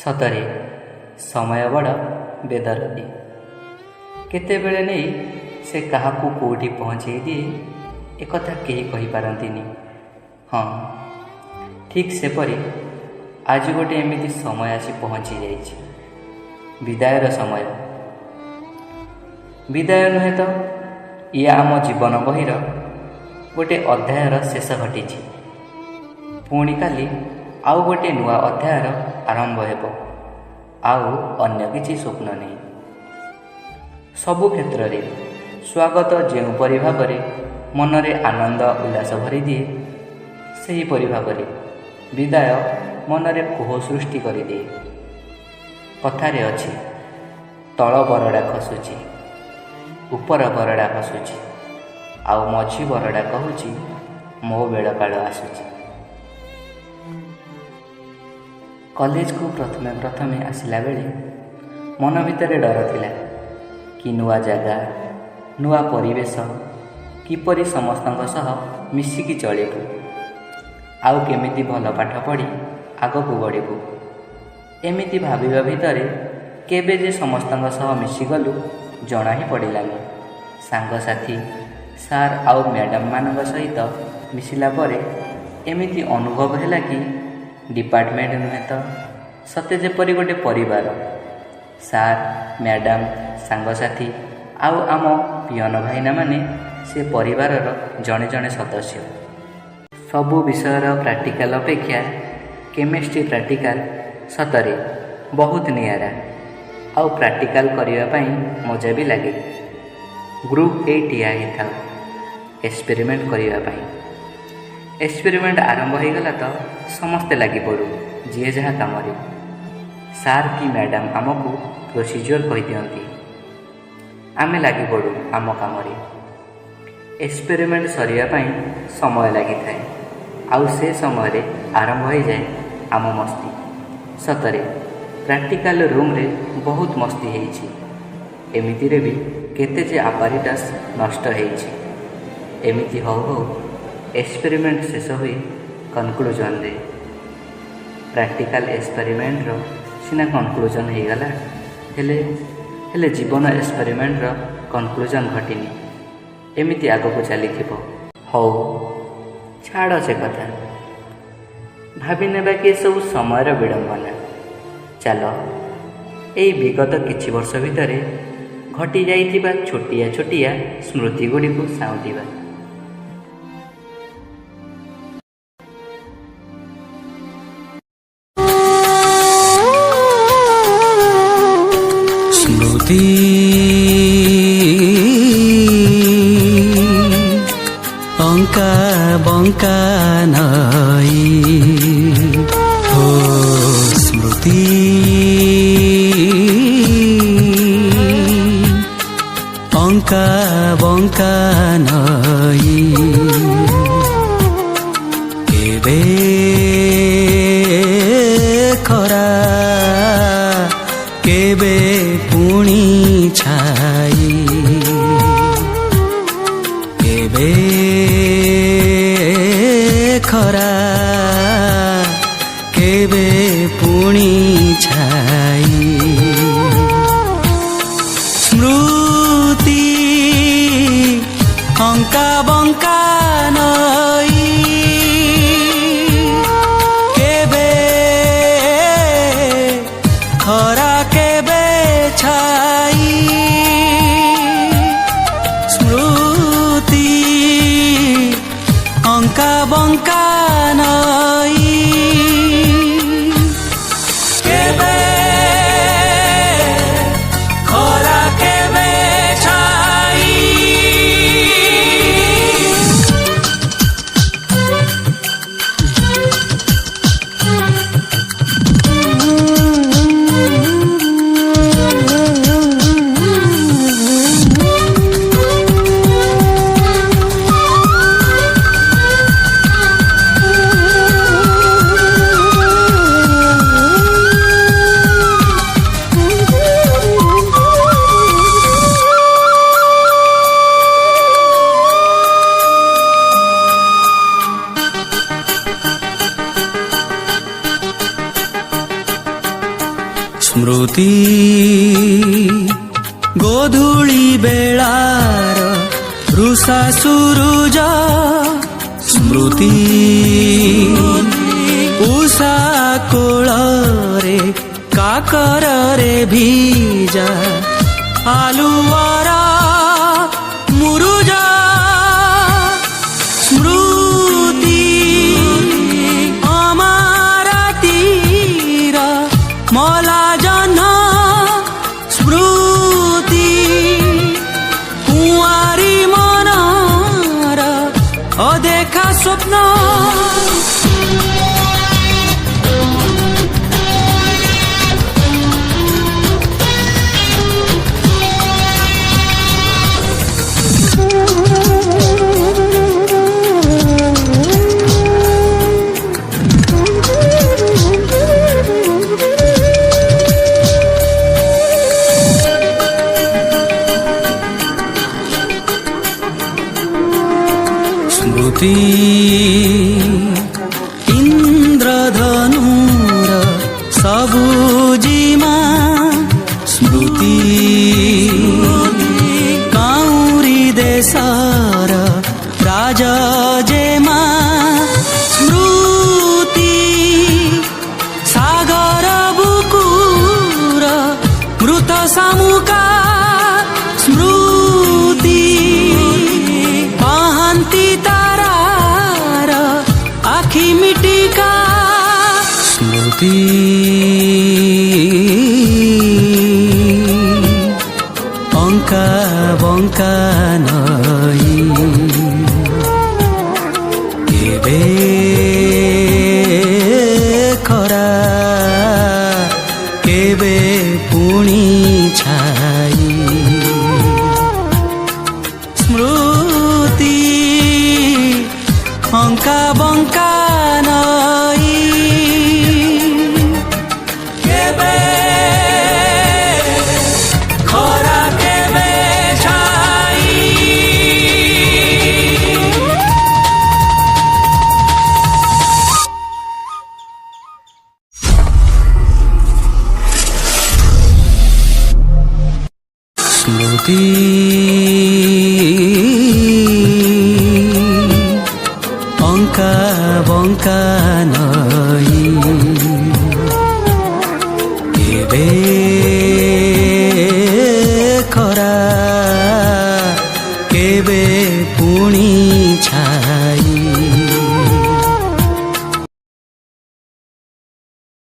ସତରେ ସମୟ ବଡ଼ ବେଦରଦୀ। କେତେବେଳେ ନେଇ ସେ କାହାକୁ କେଉଁଠି ପହଞ୍ଚାଇ ଦିଏ ଏକଥା କେହି କହିପାରନ୍ତିନି। ହଁ, ଠିକ୍ ସେପରି ଆଜି ଗୋଟେ ଏମିତି ସମୟ ଆସି ପହଞ୍ଚି ଯାଇଛି, ବିଦାୟର ସମୟ। ବିଦାୟ ନୁହେଁ ତ, ଇଏ ଆମ ଜୀବନ ବହିର ଗୋଟେ ଅଧ୍ୟାୟର ଶେଷ ଘଟିଛି। ପୁଣି କାଲି ଆଉ ଗୋଟେ ନୂଆ ଅଧ୍ୟାୟର ଆରମ୍ଭ ହେବ। ଆଉ ଅନ୍ୟ କିଛି ସ୍ୱପ୍ନ ନେଇ। ସବୁ କ୍ଷେତ୍ରରେ ସ୍ୱାଗତ ଯେଉଁପରି ଭାବରେ ମନରେ ଆନନ୍ଦ ଉଲ୍ଲାସ ଭରିଦିଏ, ସେହିପରି ଭାବରେ ବିଦାୟ ମନରେ କୋହ ସୃଷ୍ଟି କରିଦିଏ। କଥାରେ ଅଛି, ତଳ ବରଡ଼ା ଖସୁଛି, ଉପର ବରଡ଼ା ଖସୁଛି, ଆଉ ମଝି ବରଡ଼ା କହୁଛି ମୋ ବେଳକାଳ ଆସୁଛି। କଲେଜକୁ ପ୍ରଥମେ ଆସିଲା ବେଳେ ମନ ଭିତରେ ଡର ଥିଲା କି ନୂଆ ଜାଗା, ନୂଆ ପରିବେଶ, କିପରି ସମସ୍ତଙ୍କ ସହ ମିଶିକି ଚଳିବୁ, ଆଉ କେମିତି ଭଲ ପାଠ ପଢ଼ି ଆଗକୁ ବଢ଼ିବୁ। ଏମିତି ଭାବିବା ଭିତରେ କେବେ ଯେ ସମସ୍ତଙ୍କ ସହ ମିଶିଗଲୁ ଜଣା ହିଁ ପଡ଼ିଲାନି। ସାଙ୍ଗସାଥି, ସାର୍ ଆଉ ମ୍ୟାଡ଼ାମମାନଙ୍କ ସହିତ ମିଶିଲା ପରେ ଏମିତି ଅନୁଭବ ହେଲା କି ଡିପାର୍ଟମେଣ୍ଟ ନୁହେଁ ତ ସତେ ଯେପରି ଗୋଟେ ପରିବାର। ସାର୍, ମ୍ୟାଡ଼ାମ, ସାଙ୍ଗସାଥି ଆଉ ଆମ ପିଅନ ଭାଇନାମାନେ ସେ ପରିବାରର ଜଣେ ଜଣେ ସଦସ୍ୟ। ସବୁ ବିଷୟର ପ୍ରାକ୍ଟିକାଲ ଅପେକ୍ଷା କେମିଷ୍ଟ୍ରି ପ୍ରାକ୍ଟିକାଲ ସତରେ ବହୁତ ନିଆରା, ଆଉ ପ୍ରାକ୍ଟିକାଲ କରିବା ପାଇଁ ମଜା ବି ଲାଗେ। ଗ୍ରୁପ୍ ହେଇ ଠିଆ ହେଇଥାଉ ଏକ୍ସପେରିମେଣ୍ଟ କରିବା ପାଇଁ। ଏକ୍ସପେରିମେଣ୍ଟ ଆରମ୍ଭ ହୋଇଗଲା ତ ସମସ୍ତେ ଲାଗିପଡ଼ୁ ଯିଏ ଯାହା କାମରେ। ସାର୍ କି ମ୍ୟାଡ଼ାମ ଆମକୁ ପ୍ରୋସିଜିଓର କହିଦିଅନ୍ତି, ଆମେ ଲାଗିପଡ଼ୁ ଆମ କାମରେ। ଏକ୍ସପେରିମେଣ୍ଟ ସରିବା ପାଇଁ ସମୟ ଲାଗିଥାଏ, ଆଉ ସେ ସମୟରେ ଆରମ୍ଭ ହୋଇଯାଏ ଆମ ମସ୍ତି। ସତରେ ପ୍ରାକ୍ଟିକାଲ ରୁମ୍ରେ ବହୁତ ମସ୍ତି ହେଇଛି। ଏମିତିରେ ବି କେତେ ଯେ ଆପାରିଟାସ୍ ନଷ୍ଟ ହେଇଛି। ଏମିତି ହଉ ହଉ ଏକ୍ସପେରିମେଣ୍ଟ ଶେଷ ହୁଏ କନକ୍ଲୁଜନରେ। ପ୍ରାକ୍ଟିକାଲ ଏକ୍ସପେରିମେଣ୍ଟର ସିନା କନକ୍ଲୁଜନ୍ ହେଇଗଲା, ହେଲେ ଜୀବନ ଏକ୍ସପେରିମେଣ୍ଟର କନକ୍ଲୁଜନ୍ ଘଟିନି। ଏମିତି ଆଗକୁ ଚାଲିଥିବ। ହଉ ଛାଡ଼ ସେ କଥା, ଭାବିନେବା କି ଏସବୁ ସମୟର ବିଡ଼ମ୍ବନା। ଚାଲ ଏଇ ବିଗତ କିଛି ବର୍ଷ ଭିତରେ ଘଟି ଯାଇଥିବା ଛୋଟିଆ ଛୋଟିଆ ସ୍ମୃତିଗୁଡ଼ିକୁ ସାଉଁଟିବା। ସ୍ମୃତି ଅଙ୍କା ବଙ୍କା ନଈ, ଓ ସ୍ମୃତି ଅଙ୍କା ବଙ୍କା ନଈ। କେବେ ଖରା, କେବେ ପୁଣି ଛାଇ, କେବେ ଖରା, କେବେ ପୁଣି ଛାଇ। ସ୍ମୃତି ଅଙ୍କା ବଙ୍କା ନଈ, କେବେ ଖରା, କେବେ ଛାଇ। ସ୍ମୃତି ଅଙ୍କା ବଙ୍କା ନଈ, କେବେ ସ୍ମୃତି ଗୋଧୂଳି ବେଳାର ରୁଷା ସୁରୁଜ ସ୍ମୃତି ଉଷା କୋଳରେ କାକରରେ ଭିଜା ଆଲୁଅର ମୁରୁଜ ସ୍ମୃତି ଅମାରା ତୀର ମଲା ଜହ୍ନ ସ୍ମୃତି କୁଆରୀ ମନର ଅଦେଖା ସ୍ୱପ୍ନ ସ୍ମୃତି ଇନ୍ଦ୍ରଧନୁର ସବୁଜିମା ସ୍ମୃତି କାଉଁରୀ ଦେଶର ରାଜଜେମା ସ୍ମୃତି ସାଗର ବୁକୁର ମୃତ ଶାମୁକା ସ୍ମୃତି ପାହାନ୍ତି ତାରାର ଆଖି ମିଟିକା ସ୍ମୃତି ଅଙ୍କା ବଙ୍କା ନଈ କେବେ ଖରା କେବେ ପୁଣି ଛାଇ ସ୍ମୃତି ଅଙ୍କା ବଙ୍କା ନଈ କେବେ ଖରା କେବେ ଛାଇ ସ୍ମୃତି